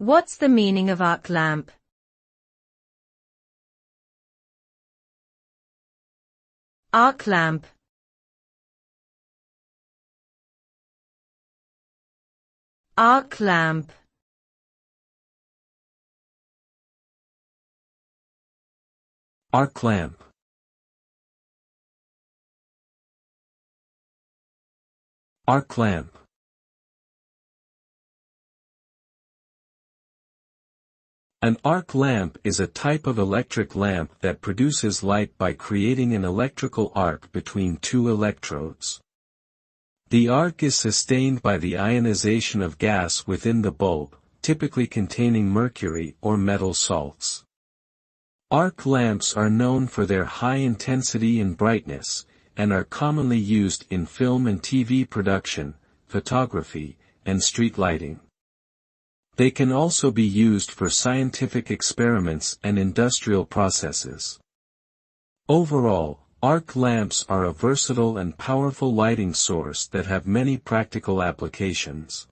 What's the meaning of arc lamp? Arc lamp. Arc lamp. Arc lamp. Arc lamp. An arc lamp is a type of electric lamp that produces light by creating an electrical arc between two electrodes. The arc is sustained by the ionization of gas within the bulb, typically containing mercury or metal salts. Arc lamps are known for their high intensity and brightness, and are commonly used in film and TV production, photography, and street lighting. They can also be used for scientific experiments and industrial processes. Overall, arc lamps are a versatile and powerful lighting source that have many practical applications.